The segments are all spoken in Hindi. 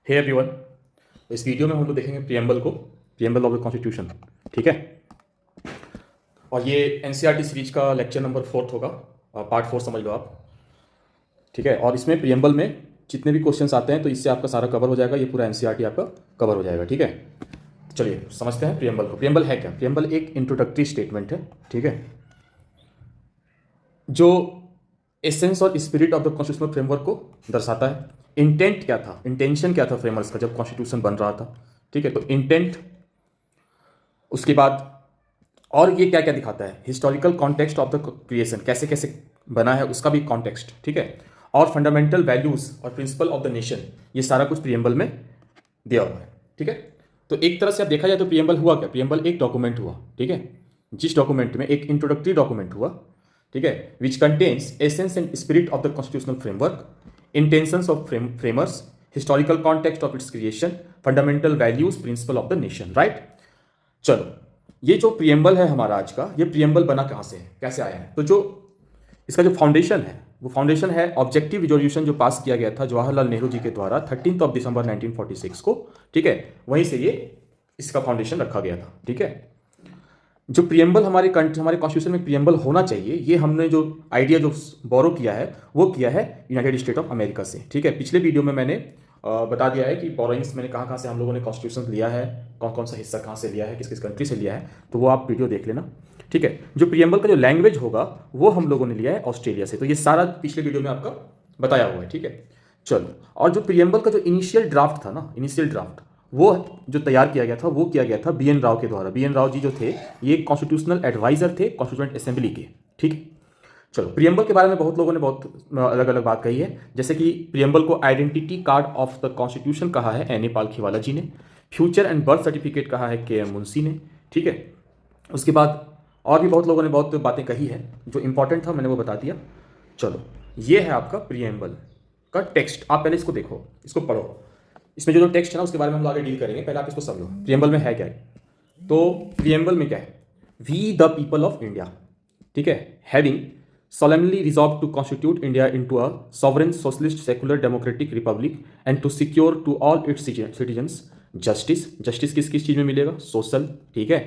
हे एवरीवन, तो इस वीडियो में हम लोग देखेंगे प्रियम्बल ऑफ द कॉन्स्टिट्यूशन। ठीक है, और ये एनसीईआरटी सीरीज का लेक्चर नंबर 4 होगा, पार्ट 4 समझ लो आप। ठीक है, और इसमें प्रियम्बल में जितने भी क्वेश्चंस आते हैं तो इससे आपका सारा कवर हो जाएगा, ये पूरा एनसीईआरटी आपका कवर हो जाएगा। ठीक है, चलिए समझते हैं प्रियम्बल को। प्रियम्बल है क्या? प्रियम्बल एक इंट्रोडक्टरी स्टेटमेंट है, ठीक है, जो एसेंस और spirit of the constitutional framework को दर्शाता है। इंटेंट क्या था, इंटेंशन क्या था फ्रेमर्स का जब कॉन्स्टिट्यूशन बन रहा था? ठीक है, तो इंटेंट, उसके बाद और ये क्या क्या दिखाता है, historical context of the creation, कैसे कैसे बना है उसका भी कॉन्टेक्स्ट। ठीक है, और फंडामेंटल वैल्यूज और प्रिंसिपल ऑफ द नेशन, ये सारा कुछ प्रियम्बल में दिया हुआ है। ठीक है, तो एक तरह से अब देखा जाए तो प्रियम्बल हुआ क्या? प्रियम्बल एक डॉक्यूमेंट हुआ, ठीक है, जिस डॉक्यूमेंट में एक इंट्रोडक्टरी डॉक्यूमेंट हुआ, ठीक है, which contains essence and spirit of the constitutional framework, intentions of framers, historical context of its creation, fundamental values, principle of the nation. Right, चलो, ये जो प्रियम्बल है हमारा आज का, ये प्रियम्बल बना कहाँ से है, कैसे आया है? तो जो इसका जो फाउंडेशन है, वो फाउंडेशन है ऑब्जेक्टिव रिजोल्यूशन जो पास किया गया था जवाहरलाल नेहरू जी के द्वारा 13 दिसंबर 1946 को। ठीक है, वहीं से ये इसका फाउंडेशन रखा गया था। ठीक है, जो प्रियम्बल हमारे कॉन्स्टिट्यूशन में प्रियम्बल होना चाहिए, ये हमने जो आइडिया जो बोरो किया है वो किया है यूनाइटेड स्टेट ऑफ अमेरिका से। ठीक है, पिछले वीडियो में मैंने बता दिया है कि बोरोइंग्स मैंने कहाँ कहाँ से हम लोगों ने कॉन्स्टिट्यूशन लिया है, कौन कौन सा हिस्सा कहाँ से लिया है, किस किस कंट्री से लिया है, तो वो आप वीडियो देख लेना। ठीक है, जो प्रियम्बल का जो लैंग्वेज होगा वो हम लोगों ने लिया है ऑस्ट्रेलिया से, तो ये सारा पिछले वीडियो में आपका बताया हुआ है। ठीक है, चलो, और जो प्रियम्बल का जो इनिशियल ड्राफ्ट था ना, इनिशियल ड्राफ्ट वो जो तैयार किया गया था वो किया गया था बी एन राव के द्वारा। बी एन राव जी जो थे ये कॉन्स्टिट्यूशनल एडवाइजर थे कॉन्स्टिट्यूएंट असेंबली के। ठीक है, चलो, प्रियम्बल के बारे में बहुत लोगों ने बहुत अलग अलग बात कही है, जैसे कि प्रियम्बल को identity card of the constitution कहा है एन ए पालखीवाला जी ने, फ्यूचर एंड बर्थ सर्टिफिकेट कहा है के एम मुंशी ने। ठीक है, उसके बाद और भी बहुत लोगों ने बहुत बातें कही है, जो इंपॉर्टेंट था मैंने वो बता दिया। चलो, ये है आपका प्रियम्बल का टेक्स्ट, आप पहले इसको देखो, इसको पढ़ो, इसमें जो टेक्स्ट है ना उसके बारे में हम लोग आगे डील करेंगे, पहले आप इसको समझो प्रियम्बल में है क्या है। तो प्रियम्बल में क्या है, we the people of India, ठीक है, having solemnly resolved to constitute India into a sovereign socialist secular democratic republic and to secure to all its citizens justice, justice किस किस चीज़ में मिलेगा, सोशल, ठीक है,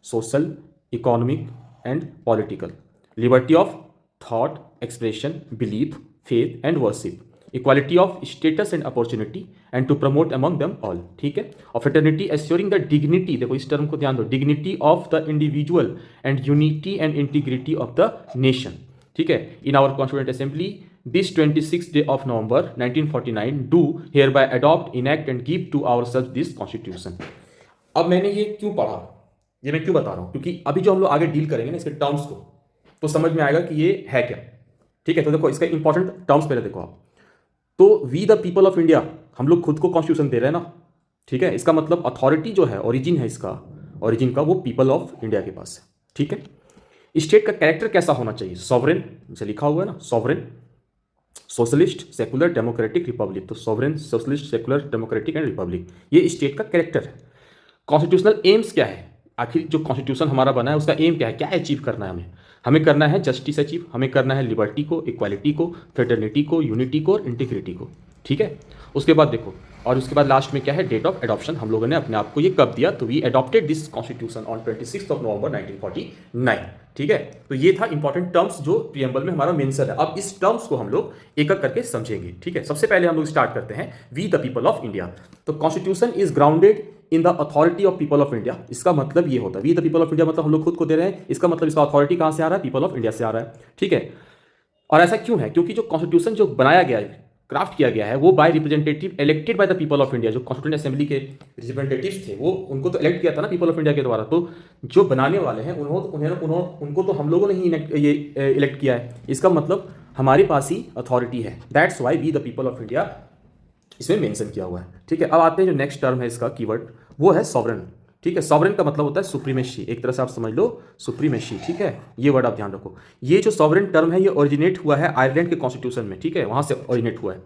social, economic and political, liberty of thought, expression, belief, faith and worship, equality of status and opportunity and to promote among them all. ठीक है, और फ्रेटर्निटी एश्योरिंग द डिग्निटी, देखो इस टर्म को ध्यान दो, dignity of the individual and unity and integrity of the nation. ठीक है, in our constituent assembly this 26th day of November 1949 do hereby adopt, enact and give to ourselves this constitution। अब मैंने ये क्यों पढ़ा, ये मैं क्यों बता रहा हूं, क्योंकि अभी जो हम लोग आगे डील करेंगे ना इसके टर्म्स को, तो समझ में आएगा कि ये है क्या। ठीक है, तो देखो इसका इंपॉर्टेंट टर्म्स पहले देखो आप। तो we the people of India, हम लोग खुद को कॉन्स्टिट्यूशन दे रहे हैं ना। ठीक है, इसका मतलब अथॉरिटी जो है, ओरिजिन है इसका, ओरिजिन का, वो पीपल ऑफ इंडिया के पास है। ठीक है, स्टेट का कैरेक्टर कैसा होना चाहिए, सॉवरेन, जैसे लिखा हुआ है ना, sovereign, socialist, secular, democratic, republic, तो sovereign, socialist, secular, democratic and republic, ये स्टेट का कैरेक्टर है। कॉन्स्टिट्यूशनल एम्स क्या है, आखिर जो कॉन्स्टिट्यूशन हमारा बना है उसका एम क्या है, क्या अचीव करना है हमें? हमें करना है जस्टिस अचीव, हमें करना है लिबर्टी को, इक्वालिटी को, फ्रेटर्निटी को, यूनिटी को और इंटीग्रिटी को। ठीक है, उसके बाद देखो, और उसके बाद लास्ट में क्या है, डेट ऑफ एडॉप्शन, हम लोगों ने अपने आप को ये कब दिया, तो we adopted this constitution on 26 November 1949। ठीक है, तो ये था इंपॉर्टेंट टर्म्स जो प्रियम्बल में हमारा मेंशन है। अब इस टर्म्स को हम लोग एक एक करके समझेंगे। ठीक है, सबसे पहले हम लोग स्टार्ट करते हैं we the people of India. तो constitution is grounded in the authority of people of India, इसका मतलब ये होता है, we the people of India मतलब हम लोग खुद को दे रहे हैं, इसका मतलब इसका अथॉरिटी कहां से आ रहा है, पीपल ऑफ इंडिया से आ रहा है। ठीक है, और ऐसा क्यों है, क्योंकि जो कॉन्स्टिट्यूशन जो बनाया गया है, क्राफ्ट किया गया है, वो by representative elected by the people of India, जो कॉन्स्टिट्यूएंट असेंबली के रिप्रेजेंटेटिव्स थे वो उनको तो इलेक्ट किया था ना पीपल ऑफ इंडिया के द्वारा, तो जो बनाने वाले हैं उनको तो हम लोगों ने ही ये इलेक्ट किया है, इसका मतलब हमारे पास ही अथॉरिटी है, that's why we the people of India इसमें मेंशन किया हुआ है। ठीक है, अब आते हैं जो नेक्स्ट टर्म है इसका कीवर्ड, वो है सॉवरेन। ठीक है, सॉवरेन का मतलब होता है सुप्रीमेसी, एक तरह से आप समझ लो सुप्रीमेसी। ठीक है, ये वर्ड आप ध्यान रखो। ये जो सॉवरेन टर्म है ये ओरिजिनेट हुआ है आयरलैंड के कॉन्स्टिट्यूशन में। ठीक है, वहां से ओरिजिनेट हुआ है।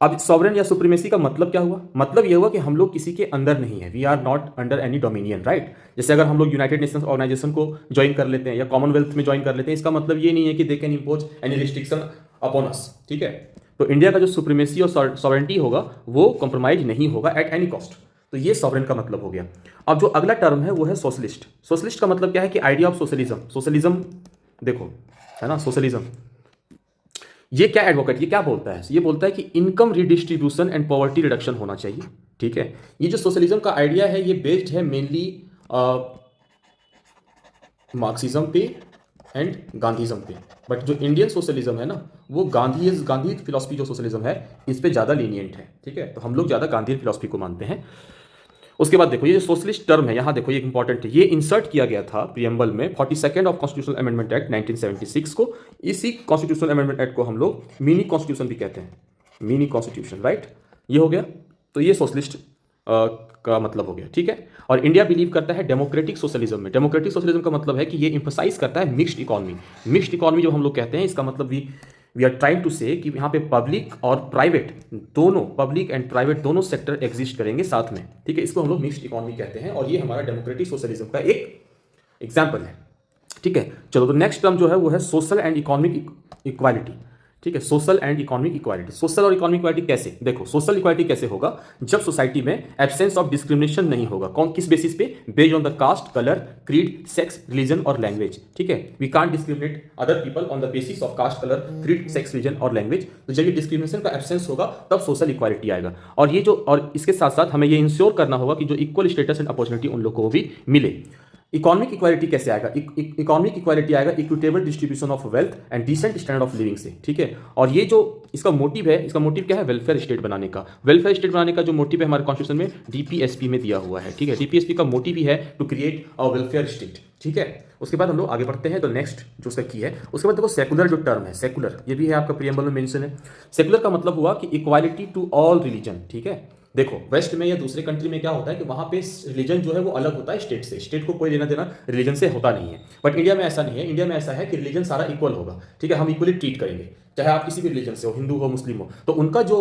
अब सॉवरेन या सुप्रीमेसी का मतलब क्या हुआ, मतलब ये हुआ कि हम लोग किसी के अंदर नहीं है, we are not under any dominion. Right, जैसे अगर हम लोग यूनाइटेड नेशंस ऑर्गेनाइजेशन को ज्वाइन कर लेते हैं या कॉमनवेल्थ में ज्वाइन कर लेते हैं, इसका मतलब ये नहीं है कि they can impose any restriction upon us. ठीक है, तो इंडिया का जो सुप्रीमेसी और सॉवरेंटी होगा वो कॉम्प्रोमाइज नहीं होगा एट एनी कॉस्ट। तो ये सॉवरेन का मतलब हो गया। अब जो अगला टर्म है वो है सोशलिस्ट। सोशलिस्ट का मतलब क्या है कि आइडिया ऑफ सोशलिज्म। सोशलिज्म देखो है ना, सोशलिज्म ये क्या एडवोकेट, ये क्या बोलता है, ये बोलता है कि income redistribution and poverty reduction होना चाहिए। ठीक है, ये जो सोशलिज्म का आइडिया है ये बेस्ड है मेनली मार्क्सिज्म पे एंड गांधीज्म पे। बट जो इंडियन सोशलिज्म है ना वो गांधी फिलॉसफी जो सोशलिज्म है इस पे ज़्यादा लीनियंट है। ठीक है, तो हम लोग ज़्यादा गांधी फिलॉसफी को मानते हैं। उसके बाद देखो ये जो सोशलिस्ट टर्म है यहाँ देखो ये इंपॉर्टेंट है, ये इंसर्ट किया गया था प्रियम्बल में 42nd of constitutional amendment act 1976 को। इसी कॉन्स्टिट्यूशनल अमेंडमेंट एक्ट को हम लोग मिनी कॉन्स्टिट्यूशन भी कहते हैं, मिनी कॉन्स्टिट्यूशन, राइट। ये हो गया, तो ये सोशलिस्ट का मतलब हो गया। ठीक है, और इंडिया बिलीव करता है डेमोक्रेटिक सोशलिज्म में। डेमोक्रेटिक सोशलिज्म का मतलब है कि ये इंफोसाइज करता है मिक्स्ड इकोनॉमी। मिक्स्ड इकोनॉमी जो हम लोग कहते हैं इसका मतलब वी आर ट्राइंग टू से कि यहाँ पे पब्लिक और प्राइवेट दोनों, पब्लिक एंड प्राइवेट दोनों सेक्टर एग्जिस्ट करेंगे साथ में। ठीक है, इसको हम लोग मिक्स्ड इकोनॉमी कहते हैं और ये हमारा डेमोक्रेटिक सोशलिज्म का एक एग्जाम्पल है। ठीक है, चलो तो नेक्स्ट टर्म जो है वो है सोशल एंड इकोनॉमिक इक्वालिटी। ठीक है, social and economic equality. Social और इकोनॉमिक इक्वालिटी कैसे, देखो सोशल इक्वालिटी कैसे होगा जब सोसाइटी में एब्सेंस ऑफ डिस्क्रिमिनेशन नहीं होगा। कौन किस बेसिस पे, based on the caste, colour, creed, sex, religion और लैंग्वेज। ठीक है, we can't discriminate other people on the basis of caste, colour, creed, sex, religion और लैंग्वेज। तो जब ये डिस्क्रिमिनेशन का एब्सेंस होगा तब सोशल इक्वालिटी आएगा। और ये जो, और इसके साथ साथ हमें ये इंश्योर करना होगा कि जो इक्वल स्टेटस एंड अपॉर्चुनिटी उन लोगों को भी मिले। इकोनॉमिक इक्वालिटी कैसे आएगा, इकोनॉमिक इक्वालिटी आएगा equitable distribution of wealth and decent standard of living से। ठीक है, और ये जो इसका मोटिव है, इसका मोटिव क्या है, वेलफेयर स्टेट बनाने का। वेलफेयर स्टेट बनाने का जो मोटिव है हमारे कॉन्स्टिट्यूशन में डीपीएसपी में दिया हुआ है। ठीक है, डीपीएसपी का मोटिव ही है to create a welfare state. ठीक है, उसके बाद हम लोग आगे बढ़ते हैं। तो नेक्स्ट जो उसका की है, उसके बाद देखो सेकुलर जो टर्म है, सेकुलर ये भी है आपका प्रियम्बल में मेंशन है। सेकुलर का मतलब हुआ कि इक्वालिटी टू ऑल रिलीजन। ठीक है, देखो वेस्ट में या दूसरे कंट्री में क्या होता है कि वहां पे रिलीजन जो है वो अलग होता है स्टेट से, स्टेट को कोई लेना देना रिलीजन से होता नहीं है। बट इंडिया में ऐसा नहीं है, इंडिया में ऐसा है कि रिलीजन सारा इक्वल होगा। ठीक है, हम इक्वली ट्रीट करेंगे, चाहे आप किसी भी रिलीजन से हो, हिंदू हो, मुस्लिम हो। तो उनका जो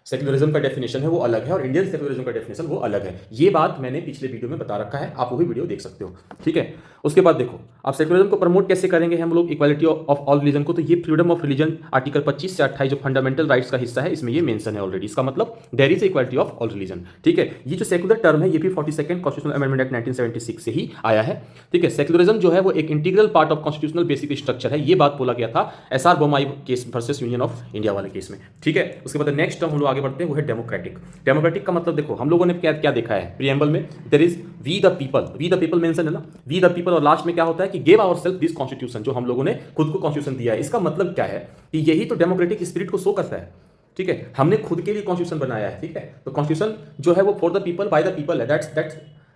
सेक्युलरिज्म का डेफिनेशन है वो अलग है और इंडियन सेक्युलरिज्म का डेफिनेशन वो अलग है। ये बात मैंने पिछले वीडियो में बता रखा है, आप वो भी वीडियो देख सकते हो। ठीक है, उसके बाद देखो आप सेक्युलरिज्म को प्रमोट कैसे करेंगे हम लोग, इक्वालिटी ऑफ ऑल रिलीजन को। तो ये फ्रीडम ऑफ रिलीजन आर्टिकल 25 से 28 जो फंडामेंटल राइट्स का हिस्सा है इसमें ये मेंशन है ऑलरेडी। इसका मतलब there is equality of all religion. ठीक है, ये जो सेक्युलर टर्म है ये भी 42nd कॉन्स्टिट्यूशनल अमेंडमेंट एक्ट 1976 से ही आया है। ठीक है, सेक्युलरिज्म जो है वो एक integral part of constitutional basic structure है, ये बात बोला गया था SR Bommai case versus union of India वाले केस में। ठीक है, उसके बाद नेक्स्ट टर्म हम लोग आगे बढ़ते हैं वो है डेमोक्रेटिक। डेमोक्रेटिक का मतलब देखो हम लोगों ने क्या क्या देखा है प्रीएम्बल में, there is we the people, we the people mention है ना, वी द पीपल, और लास्ट में क्या होता है कि गिव आवरसेल्फ दिस कॉन्स्टिट्यूशन, जो हम लोगों ने खुद को कॉन्स्टिट्यूशन दिया है। इसका मतलब क्या है कि यही तो डेमोक्रेटिक स्पिरिट को शो करता है। ठीक है, हमने खुद के लिए कॉन्स्टिट्यूशन बनाया है। ठीक है, तो कॉन्स्टिट्यूशन जो है वो for the people by the people है,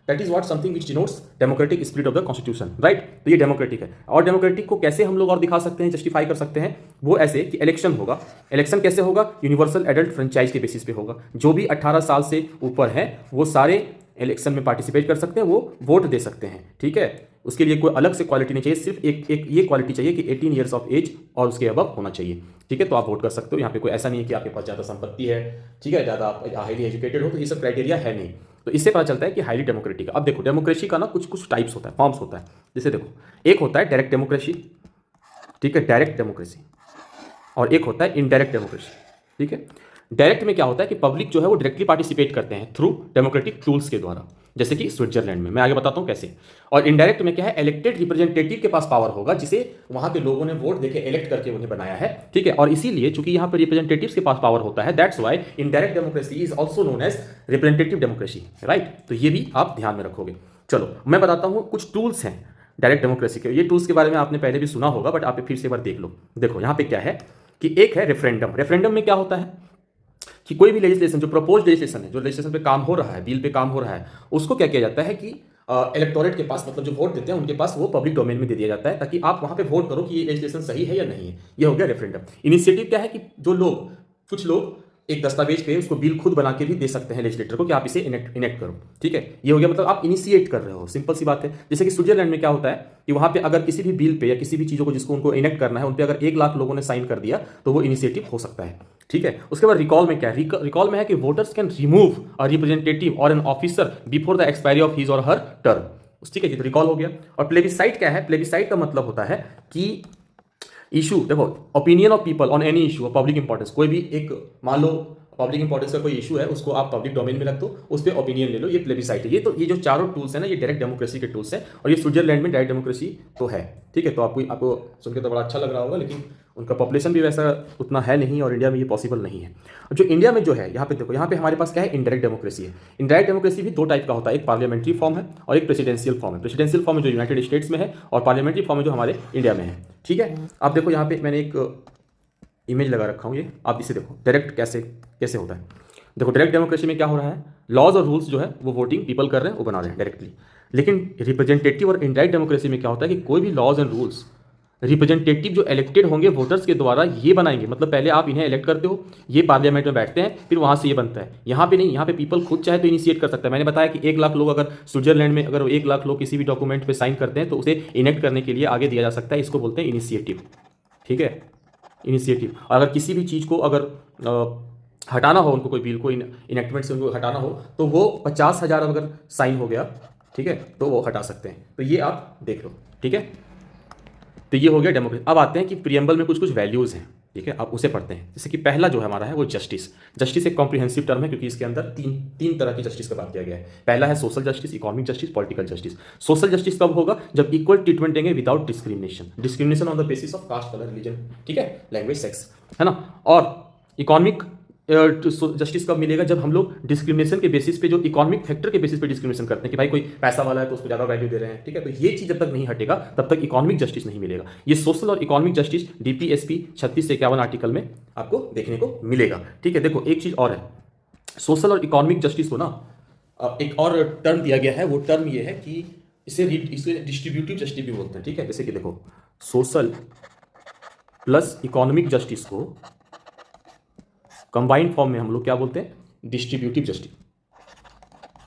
that is what something which denotes democratic spirit of the constitution, right. तो ये डेमोक्रेटिक है। और डेमोक्रेटिक को कैसे हम लोग और दिखा सकते हैं, जस्टिफाई कर सकते हैं, वो ऐसे कि इलेक्शन होगा। इलेक्शन कैसे होगा, यूनिवर्सल एडल्ट फ्रेंचाइज के बेसिस पे होगा। जो भी 18 साल से ऊपर है वो सारे इलेक्शन में पार्टिसिपेट कर सकते हैं, वो वोट दे सकते हैं। ठीक है, उसके लिए कोई अलग से क्वालिटी नहीं चाहिए, सिर्फ एक ये क्वालिटी चाहिए कि 18 ईयर्स ऑफ एज और उसके अबव होना चाहिए। ठीक है, तो आप वोट कर सकते हो। यहाँ पे कोई ऐसा नहीं है कि आपके पास ज़्यादा संपत्ति है, ठीक है, ज़्यादा आप हाईली एजुकेटेड हो, तो ये सब क्राइटेरिया है नहीं। तो इससे पता चलता है कि हाईली डेमोक्रेटिक। अब देखो डेमोक्रेसी का ना कुछ कुछ टाइप्स होता है, फॉर्म्स होता है। जैसे देखो एक होता है डायरेक्ट डेमोक्रेसी, ठीक है, डायरेक्ट डेमोक्रेसी, और एक होता है इनडायरेक्ट डेमोक्रेसी। ठीक है, डायरेक्ट में क्या होता है कि पब्लिक जो है वो डायरेक्टली पार्टिसिपेट करते हैं थ्रू डेमोक्रेटिक टूल्स के द्वारा, जैसे कि स्विट्जरलैंड में, मैं आगे बताता हूं कैसे। और इनडायरेक्ट में क्या है, इलेक्टेड रिप्रेजेंटेटिव के पास पावर होगा जिसे वहां के लोगों ने वोट देके इलेक्ट करके उन्हें बनाया है। ठीक है, और इसीलिए चूंकि यहां पर रिप्रेजेंटेटिव्स के पास पावर होता है, that's why indirect democracy is also known as representative democracy, right. तो ये भी आप ध्यान में रखोगे। चलो मैं बताता हूं कुछ टूल्स हैं डायरेक्ट डेमोक्रेसी के। ये टूल्स के बारे में आपने पहले भी सुना होगा, बट आप फिर से एक बार देख लो। देखो यहां पे क्या है कि एक है रेफरेंडम। रेफरेंडम में क्या होता है कि कोई भी लेजिस्लेशन, जो प्रपोज लेजिस्लेशन है, जो लेजिस्लेशन पे काम हो रहा है, बिल पे काम हो रहा है, उसको क्या किया जाता है कि इलेक्टोरेट के पास, मतलब जो वोट देते हैं उनके पास, वो पब्लिक डोमेन में दे दिया जाता है ताकि आप वहां पे वोट करो कि ये लेजिस्लेशन सही है या नहीं है। ये हो गया रेफरेंडम। इनिशिएटिव क्या है कि जो लोग, कुछ लोग एक दस्तावेज पे उसको बिल खुद बना के भी दे सकते हैं लेजिस्लेटर को कि आप इसे इनेक्ट करो। ठीक है, ये हो गया, मतलब आप इनिशिएट कर रहे हो, सिंपल सी बात है। जैसे कि स्विट्जरलैंड में क्या होता है कि वहां पे अगर किसी भी बिल पे या किसी भी चीजों को जिसको उनको इनेक्ट करना है उन पे अगर 1 लाख लोगों ने साइन कर दिया तो वो इनिशिएटिव हो सकता है। ठीक है, उसके बाद रिकॉल में क्या है, रिकॉल में है कि voters can remove a representative or an officer before the expiry of his or her term. ठीक है, ये तो रिकॉल हो गया। और प्लेबिसाइट क्या है, प्लेबिसाइट का मतलब होता है कि इशू देखो, opinion of people on any issue of public importance, कोई भी एक, मान लो पब्लिक इंपॉर्टेंस का कोई इशू है, उसको आप पब्लिक डोमेन में रख दो, उस पर ओपिनियन ले लो, ये प्लेबिसाइट है। ये जो चारों टूल्स हैं ना, ये डायरेक्ट डेमोक्रेसी के टूल्स हैं, और ये स्विट्जरलैंड में डायरेक्ट डेमोक्रेसी तो है। ठीक है, तो आपको सुन के तो बड़ा अच्छा लग रहा होगा, लेकिन उनका पॉपुलेशन भी वैसा उतना है नहीं, और इंडिया में ये पॉसिबल नहीं है। जो इंडिया में जो है, यहाँ पे देखो, यहाँ पे हमारे पास क्या है, इनडायरेक्ट डेमोक्रेसी है। इनडायरेक्ट डेमोक्रेसी भी दो टाइप का होता है, एक पार्लियामेंट्री फॉर्म है और एक प्रेसिडेंशियल फॉर्म है। प्रेसिडेंशियल फॉर्म है जो यूनाइटेड स्टेट्स में है, और पार्लियामेंट्री फॉर्म है जो हमारे इंडिया में है। ठीक है, आप देखो यहाँ पे मैंने एक इमेज लगा रखा हूँ, ये आप इसे देखो डायरेक्ट कैसे कैसे होता है। देखो डायरेक्ट डेमोक्रेसी में क्या हो रहा है, लॉज और रूल्स जो है वो वोटिंग पीपल कर रहे हैं, वो बना रहे हैं डायरेक्टली। लेकिन रिप्रेजेंटेटिव और इनडायरेक्ट डेमोक्रेसी में क्या होता है कि कोई भी लॉज एंड रूल्स रिप्रेजेंटेटिव जो इलेक्टेड होंगे वोटर्स के द्वारा ये बनाएंगे। मतलब पहले आप इन्हें इलेक्ट करते हो, ये पार्लियामेंट में बैठते हैं, फिर वहाँ से ये बनता है। यहाँ पे नहीं, यहाँ पे पीपल खुद चाहे तो इनिशिएट कर सकता है। मैंने बताया कि 1 लाख लोग, अगर स्विट्जरलैंड में अगर 1 लाख लोग किसी भी डॉक्यूमेंट पे साइन करते हैं तो उसे इनेक्ट करने के लिए आगे दिया जा सकता है। इसको बोलते हैं इनिशिएटिव। ठीक है, इनिशिएटिव। और अगर किसी भी चीज़ को अगर हटाना हो, उनको कोई बिल को इनेक्टमेंट से उनको हटाना हो, तो वो 50,000 अगर साइन हो गया, ठीक है, तो वो हटा सकते हैं। तो ये आप देख लो। ठीक है, तो ये हो गया डेमोक्रेसी। अब आते हैं कि प्रियम्बल में कुछ कुछ वैल्यूज़ हैं। ठीक है, आप उसे पढ़ते हैं। जैसे कि पहला जो है हमारा है वो जस्टिस। जस्टिस एक कॉम्प्रिहेंसिव टर्म है, क्योंकि इसके अंदर तीन तरह की जस्टिस का बात किया गया है। पहला है social justice, economic justice, political justice. Social justice कब होगा, जब इक्वल ट्रीटमेंट देंगे without discrimination on the basis of caste, colour, religion, ठीक है, लैंग्वेज, सेक्स, है ना। और इकोनॉमिक जस्टिस कब मिलेगा, जब हम लोग डिस्क्रिमिनेशन के बेसिस पे, जो इकोनॉमिक फैक्टर के बेसिस पे डिस्क्रिमिनेशन करते हैं कि भाई कोई पैसा वाला है तो उसको ज़्यादा वैल्यू दे रहे हैं। ठीक है, तो ये चीज़ जब तक नहीं हटेगा तब तक इकोनॉमिक जस्टिस नहीं मिलेगा। ये सोशल और इकोनॉमिक जस्टिस DPSP 36 से 51 आर्टिकल में आपको देखने को मिलेगा। ठीक है, देखो एक चीज़ और है, सोशल और इकोनॉमिक जस्टिस को ना एक और टर्म दिया गया है। वो टर्म ये है कि इसे डिस्ट्रीब्यूटिव जस्टिस भी बोलते हैं। ठीक है, जैसे कि देखो, सोशल प्लस इकोनॉमिक जस्टिस को कंबाइंड फॉर्म में हम लोग क्या बोलते हैं, डिस्ट्रीब्यूटिव जस्टिस।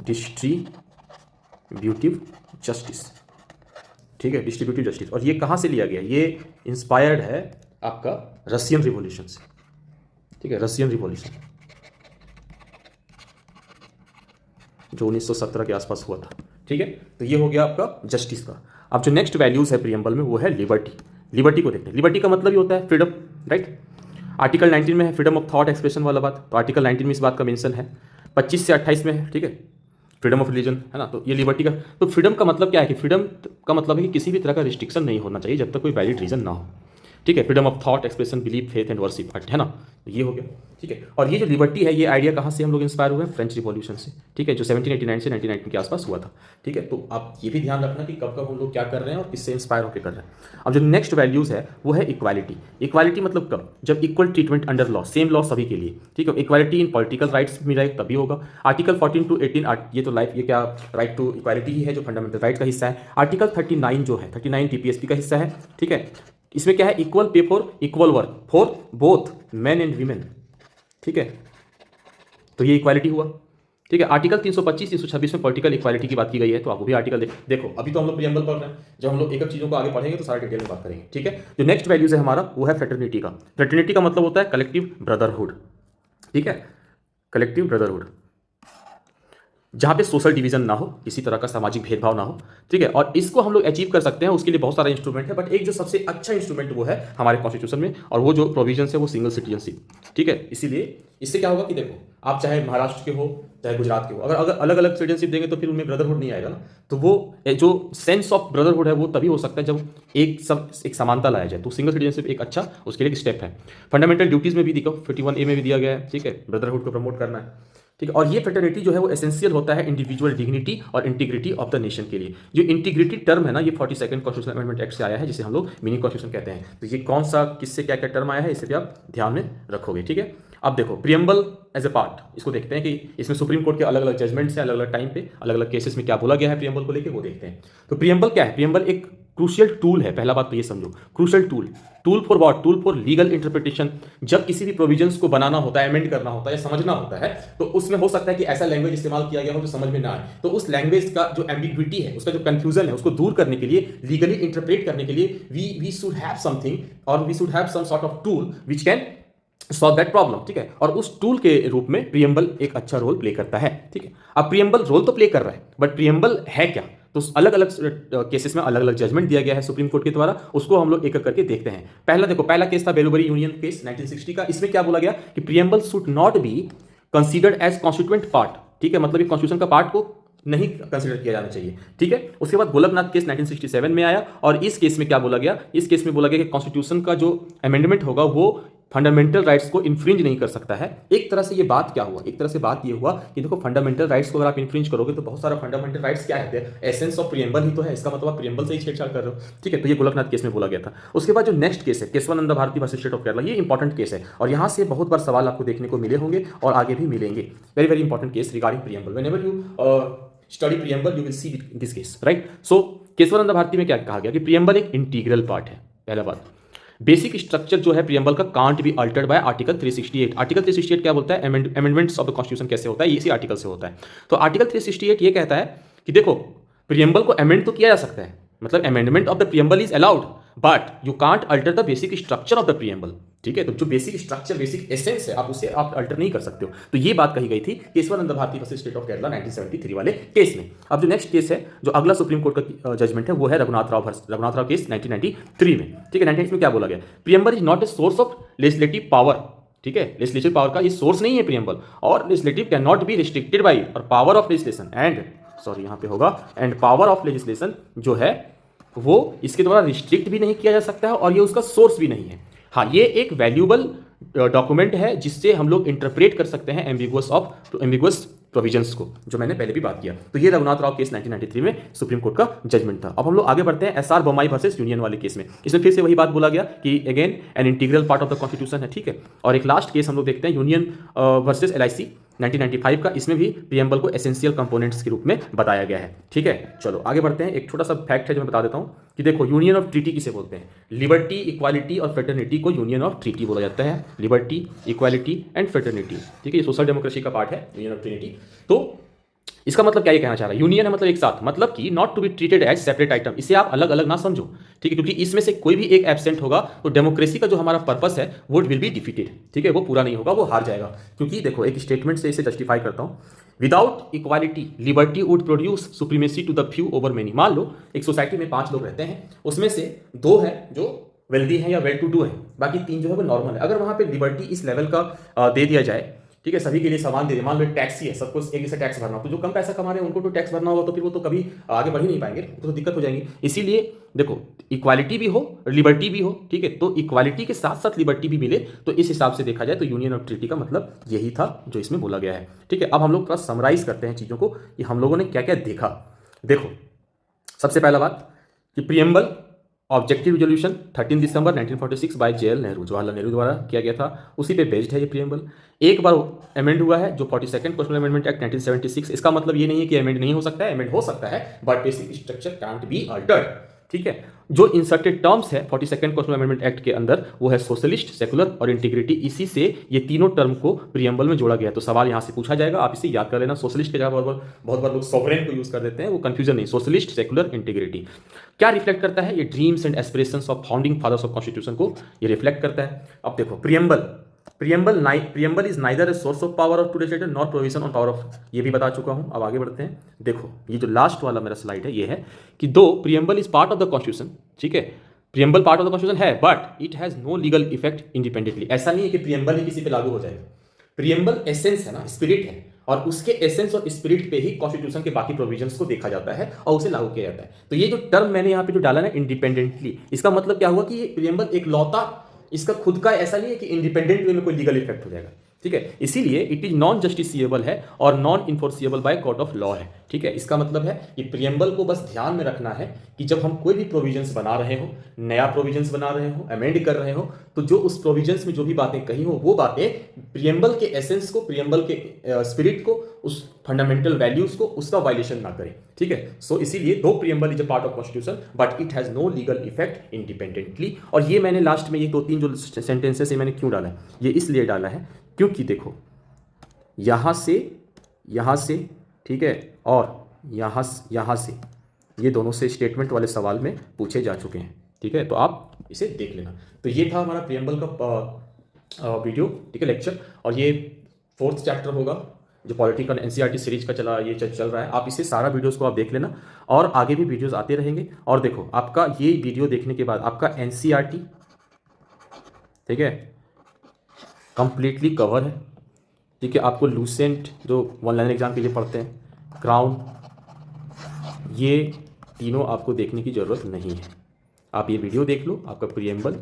डिस्ट्रीब्यूटिव जस्टिस, ठीक है, डिस्ट्रीब्यूटिव जस्टिस। और ये कहाँ से लिया गया, ये इंस्पायर्ड है आपका रशियन रिवॉल्यूशन से। ठीक है, रशियन रिवॉल्यूशन जो 1917 के आसपास हुआ था। ठीक है, तो ये हो गया आपका जस्टिस का। अब जो नेक्स्ट वैल्यूज है प्रियम्बल में वो है लिबर्टी। लिबर्टी को देखते हैं। लिबर्टी का मतलब ही होता है फ्रीडम, राइट। आर्टिकल 19 में है फ्रीडम ऑफ थॉट एक्सप्रेशन वाला बात, तो आर्टिकल 19 में इस बात का मेंशन है। 25 से 28 में है, ठीक है, फ्रीडम ऑफ रिलीजन, है ना। तो ये लिबर्टी का, तो फ्रीडम का मतलब क्या है कि फ्रीडम का मतलब है कि किसी भी तरह का रिस्ट्रिक्शन नहीं होना चाहिए जब तक कोई वैलिड रीजन ना हो। ठीक है, freedom of thought expression, belief, faith and worship, है ना। तो ये हो गया। ठीक है, और ये जो लिबर्टी है, ये आइडिया कहाँ से हम लोग इंस्पायर हुए हैं, फ्रेंच रिवॉल्यूशन से। ठीक है, जो 1789 से 1919 के आसपास हुआ था। ठीक है, तो आप ये भी ध्यान रखना कि कब कब हम लोग क्या कर रहे हैं और किससे इंस्पायर होकर कर रहे हैं। अब जो नेक्स्ट वैल्यूज है वो है इक्वालिटी। इक्वालिटी मतलब कब, जब equal treatment under law, same law सभी के लिए। ठीक है, इक्वालिटी इन पॉलिटिकल राइट्स मिला तभी होगा। आर्टिकल 14 to 18, ये तो लाइफ, ये क्या राइट टू इक्वालिटी ही है जो फंडामेंटल राइट का हिस्सा है। आर्टिकल 39 जो है, 39 TPSP का हिस्सा है। ठीक है, इसमें क्या है, equal pay for equal work for both man and women. ठीक है, तो ये इक्वालिटी हुआ। ठीक है, आर्टिकल 325, 326 में पॉलिटिकल इक्वालिटी की बात की गई है, तो आप वो भी आर्टिकल देखो। अभी तो हम लोग प्रियम्बल पढ़ रहे हैं, जब हम लोग एक एक चीज़ों को आगे पढ़ेंगे तो सारा डिटेल में बात करेंगे। ठीक है, जो नेक्स्ट वैल्यूज है हमारा वो है फ्रेटर्निटी का। फ्रेटर्निटी का मतलब होता है कलेक्टिव ब्रदरहुड। ठीक है, कलेक्टिव ब्रदरहुड, जहाँ पे सोशल डिवीजन ना हो, किसी तरह का सामाजिक भेदभाव ना हो। ठीक है, और इसको हम लोग अचीव कर सकते हैं, उसके लिए बहुत सारे इंस्ट्रूमेंट है, बट एक जो सबसे अच्छा इंस्ट्रूमेंट वो है हमारे कॉन्स्टिट्यूशन में, और वो जो प्रोविजन है वो सिंगल सिटीजनशिप। ठीक है, इसीलिए इससे क्या होगा कि देखो, आप चाहे महाराष्ट्र के हो चाहे गुजरात के हो, अगर अलग अलग सिटीजनशिप देंगे तो फिर उनमें ब्रदरहुड नहीं आएगा ना। तो वो जो सेंस ऑफ ब्रदरहुड है वो तभी हो सकता है जब एक समानता लाया जाए। तो सिंगल सिटीजनशिप एक अच्छा उसके लिए एक स्टेप है। फंडामेंटल ड्यूटीज में भी देखो 51A में भी दिया गया है। ठीक है, ब्रदरहुड को प्रमोट करना है। ठीक है, और ये फ्रेटर्निटी जो है वो एसेंशियल होता है इंडिविजुअल डिग्निटी और इंटीग्रिटी ऑफ द नेशन के लिए। जो इंटीग्रिटी टर्म है ना, ये 42nd कॉन्स्टिट्यूशनल अमेंडमेंट एक्ट से आया है, जिसे हम लोग मिनी कॉन्स्टिट्यूशन कहते हैं। तो ये कौन सा, किससे क्या क्या टर्म आया है, इसे भी आप ध्यान में रखोगे। ठीक है, अब देखो प्रियम्बल एज ए पार्ट, इसको देखते हैं कि इसमें सुप्रीम कोर्ट के अलग अलग जजमेंट्स हैं, अलग अलग टाइम पे अलग अलग केसेस में क्या बोला गया है प्रियम्बल को लेकर, वो देखते हैं। तो प्रियम्बल क्या है, प्रियम्बल एक क्रूशियल टूल है। पहला बात तो ये समझो, crucial tool for what, tool for legal interpretation. जब किसी भी प्रोविजंस को बनाना होता है, अमेंड करना होता है या समझना होता है, तो उसमें हो सकता है कि ऐसा लैंग्वेज इस्तेमाल किया गया हो जो समझ में ना आए। तो उस लैंग्वेज का जो एम्बिग्विटी है, उसका जो कंफ्यूजन है, उसको दूर करने के लिए, लीगली इंटरप्रेट करने के लिए वी शुड हैव समथिंग, और we should have some sort of tool which can solve that problem. ठीक है, और उस टूल के रूप में प्रियम्बल एक अच्छा रोल प्ले करता है। ठीक है, अब प्रियम्बल रोल तो प्ले कर रहा है, बट प्रियम्बल है क्या, तो अलग अलग केसेस में अलग अलग जजमेंट दिया गया है सुप्रीम कोर्ट के द्वारा, उसको हम लोग एक एक करके देखते हैं। पहला देखो, पहला केस था बेलूबरी यूनियन केस 1960 का। इसमें क्या बोला गया कि preamble should not be considered as constituent part, ठीक है, मतलब कॉन्स्टिट्यूशन का पार्ट को नहीं कंसीडर किया जाना चाहिए, ठीक है। उसके बाद गोलकनाथ केस 1967 में आया, और इस केस में क्या बोला गया, इस केस में बोला गया कि कॉन्स्टिट्यूशन का जो अमेंडमेंट होगा वो फंडामेंटल राइट्स को इन्फ्रिंज नहीं कर सकता है। एक तरह से ये बात क्या हुआ, एक तरह से बात ये हुआ कि देखो फंडामेंटल राइट्स को अगर आप इन्फ्रिंज करोगे तो बहुत सारा फंडामेंटल राइट्स क्या है, एसेंस ऑफ प्रियम्बल ही तो है, इसका मतलब आप प्रियम्बल से ही छेड़छाड़ कर रहे हो, ठीक है। तो ये गोलकनाथ केस में बोला गया था। उसके बाद जो नेक्स्ट केस है Keshavananda Bharati versus state of Kerala, ये इंपॉर्टेंट केस है और यहाँ से बहुत बार सवाल आपको देखने को मिले होंगे और आगे भी मिलेंगे। Very very important case regarding preamble, whenever you study preamble you will see this case, right. So Keshavananda Bharati में क्या कहा गया कि प्रियम्बल एक इंटीग्रल पार्ट है। पहला बात, बेसिक स्ट्रक्चर जो है प्रियम्बल का can't be altered bye article 368। Article 368 क्या बोलता है, अमेंडमेंट्स ऑफ द कॉन्स्टिट्यूशन कैसे होता है, इसी आर्टिकल से होता है। तो आर्टिकल 368 ये कहता है कि देखो प्रियम्बल को अमेंड तो किया जा सकता है, मतलब amendment of the preamble is allowed, but you can't alter the basic structure of the preamble, ठीक है। तो जो बेसिक स्ट्रक्चर, बेसिक एसेंस है, आप उसे आप अल्टर नहीं कर सकते हो। तो ये बात कही गई थी Keshavananda Bharati versus state of Kerala 1973 वाले केस में। अब जो नेक्स्ट केस है, जो अगला सुप्रीम कोर्ट का जजमेंट है, वो है रघुनाथ राव केस 1993 में, ठीक है। 1993 में क्या बोला गया, preamble is not a source of legislative power, ठीक है, लेजिस्लेटिव पावर का ये सोर्स नहीं है प्रियम्बल, और legislative can not be restricted by or power of legislation and, sorry यहाँ पे होगा, एंड पावर ऑफ लेजिस्लेशन जो है वो इसके द्वारा रिस्ट्रिक्ट भी नहीं किया जा सकता है और ये उसका सोर्स भी नहीं है। हाँ, ये एक वैल्यूबल डॉक्यूमेंट है जिससे हम लोग इंटरप्रेट कर सकते हैं एम्बिगुअस प्रोविजंस को, जो मैंने पहले भी बात किया। तो ये रघुनाथ राव केस 1993 में सुप्रीम कोर्ट का जजमेंट था। अब हम लोग आगे बढ़ते हैं एसआर बोमाई वर्सेस यूनियन वाले केस में। इसमें फिर से वही बात बोला गया कि again an integral part of the constitution है, ठीक है। और एक लास्ट केस हम लोग देखते हैं यूनियन वर्सेस एलआईसी 1995 का। इसमें भी प्रियम्बल को एसेंशियल कंपोनेंट्स के रूप में बताया गया है, ठीक है। चलो आगे बढ़ते हैं। एक छोटा सा फैक्ट है जो मैं बता देता हूं कि देखो यूनियन ऑफ ट्रीटी किसे बोलते हैं, लिबर्टी, इक्वालिटी और फ्रेटर्निटी को यूनियन ऑफ ट्रीटी बोला जाता है। लिबर्टी, इक्वालिटी एंड फ्रेटर्निटी, ठीक है, ये सोशल डेमोक्रेसी का पार्ट है यूनियन ऑफ ट्रिनिटी। तो इसका मतलब क्या ये कहना चाह रहा है, यूनियन है मतलब एक साथ, मतलब कि not to be treated as separate item, इसे आप अलग अलग ना समझो, ठीक है, क्योंकि इसमें से कोई भी एक एब्सेंट होगा तो डेमोक्रेसी का जो हमारा पर्पस है वो विल बी डिफीटेड, ठीक है, वो पूरा नहीं होगा, वो हार जाएगा। क्योंकि देखो एक स्टेटमेंट से इसे जस्टिफाई करता हूं, without equality liberty would produce supremacy to the few over many. मान लो एक सोसाइटी में 5 लोग रहते हैं, उसमें से 2 है जो वेल्दी है या वेल टू डू है, बाकी 3 जो है वो नॉर्मल है। अगर वहां पे लिबर्टी इस लेवल का दे दिया जाए, ठीक है, सभी के लिए समान दे दे, मान लो टैक्स ही है, सबको एक जैसा टैक्स भरना, तो जो कम पैसा कमा रहे हैं उनको तो टैक्स भरना होगा, तो फिर वो तो कभी आगे बढ़ ही नहीं पाएंगे, तो दिक्कत हो जाएगी। इसीलिए देखो इक्वालिटी भी हो लिबर्टी भी हो, ठीक है, तो इक्वालिटी के साथ साथ लिबर्टी भी मिले, तो इस हिसाब से देखा जाए तो यूनियन ऑफ ट्रीटी का मतलब यही था जो इसमें बोला गया है, ठीक है। अब हम लोग थोड़ा समराइज करते हैं चीजों को कि हम लोगों ने क्या क्या देखा। देखो सबसे पहला बात कि प्रियम्बल ऑब्जेक्टिव रिजोल्यूशन 13 दिसंबर 1946 बाय जेएल नेहरू, जवाहरलाल नेहरू द्वारा किया गया था, उसी पे बेस्ड है ये प्रियम्बल। एक बार अमेंड हुआ है जो 42nd कॉन्स्टिट्यूशनल अमेंडमेंट एक्ट 1976। इसका मतलब ये नहीं है कि अमेंड नहीं हो सकता है, अमेंड हो सकता है, but basic structure can't be altered, ठीक है। जो इंसर्टेड टर्म्स है 42nd कॉन्स्टिट्यूशनल अमेंडमेंट एक्ट के अंदर वो है सोशलिस्ट, सेकुलर और इंटीग्रिटी। इसी से ये तीनों टर्म को प्रियम्बल में जोड़ा गया है। तो सवाल यहां से पूछा जाएगा, आप इसे याद कर लेना। सोशलिस्ट के जगह बहुत बार लोग सॉवरेन को यूज कर देते हैं, वो कंफ्यूजन नहीं, सोशलिस्ट, सेकुलर, इंटीग्रिटी क्या रिफ्लेक्ट करता है, ये dreams and aspirations of founding fathers of constitution को ये रिफ्लेक्ट करता है। अब देखो preamble is neither a source of power of to legislator not provision on power of, ये भी बता चुका हूं। अब आगे बढ़ते हैं। देखो ये जो लास्ट वाला मेरा स्लाइड है ये है कि दो preamble is part of the constitution, ठीक है, preamble part of the constitution है, but it has no legal effect independently. ऐसा नहीं है कि प्रियम्बल ही किसी पे लागू हो जाएगा। प्रियम्बल एसेंस है ना, स्पिरिट है, और उसके एसेंस और स्पिरिट पे ही कॉन्स्टिट्यूशन के बाकी प्रोविजंस को देखा जाता है और उसे लागू किया जाता है। तो ये जो टर्म मैंने यहाँ पे जो डाला ना इंडिपेंडेंटली, इसका मतलब क्या हुआ कि ये प्रियम्बल एक लौता, इसका खुद का ऐसा नहीं है कि इंडिपेंडेंट वे में कोई लीगल इफेक्ट हो जाएगा, ठीक है। इसीलिए इट इज नॉन जस्टिसिएबल है और non enforceable by court of law है, ठीक है। इसका मतलब है कि प्रियम्बल को बस ध्यान में रखना है कि जब हम कोई भी प्रोविजंस बना रहे हो, नया प्रोविजंस बना रहे हो, अमेंड कर रहे हो, तो जो उस प्रोविजंस में जो भी बातें कही हो वो बातें प्रियम्बल के एसेंस को, प्रियम्बल के स्पिरिट को, उस फंडामेंटल वैल्यूज को, उसका वायलेशन ना करें, ठीक है। सो इसीलिए दो preamble is a part of constitution but it has no legal effect independently. और ये मैंने लास्ट में ये 2-3 जो सेंटेंसेस है मैंने क्यों डाला है, ये इसलिए डाला है क्योंकि देखो यहां से, ठीक है, और यहां से, ये दोनों से स्टेटमेंट वाले सवाल में पूछे जा चुके हैं, ठीक है, तो आप इसे देख लेना। तो ये था हमारा प्रियम्बल का वीडियो, ठीक है, लेक्चर, और ये 4th चैप्टर होगा जो पॉलिटिकल एनसीईआरटी सीरीज का चल रहा है, आप इसे सारा वीडियोस को आप देख लेना और आगे भी वीडियोस आते रहेंगे। और देखो आपका ये वीडियो देखने के बाद आपका एनसीईआरटी, ठीक है, कंप्लीटली कवर है। ठीक है, आपको लूसेंट जो वन लाइन एग्जाम के लिए पढ़ते हैं, क्राउन, ये तीनों आपको देखने की ज़रूरत नहीं है। आप ये वीडियो देख लो, आपका प्रीएम्बल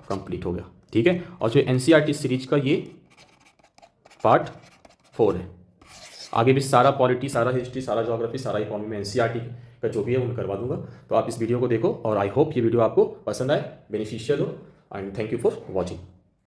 कंप्लीट हो गया। ठीक है, और जो एनसीईआरटी सीरीज का ये पार्ट 4 है। आगे भी सारा पॉलिटी, सारा हिस्ट्री, सारा ज्योग्राफी, सारा इकोनॉमी में एनसीईआरटी का जो भी है वो करवा दूंगा। तो आप इस वीडियो को देखो और आई होप ये वीडियो आपको पसंद आए, बेनिफिशियल हो, and thank you for watching.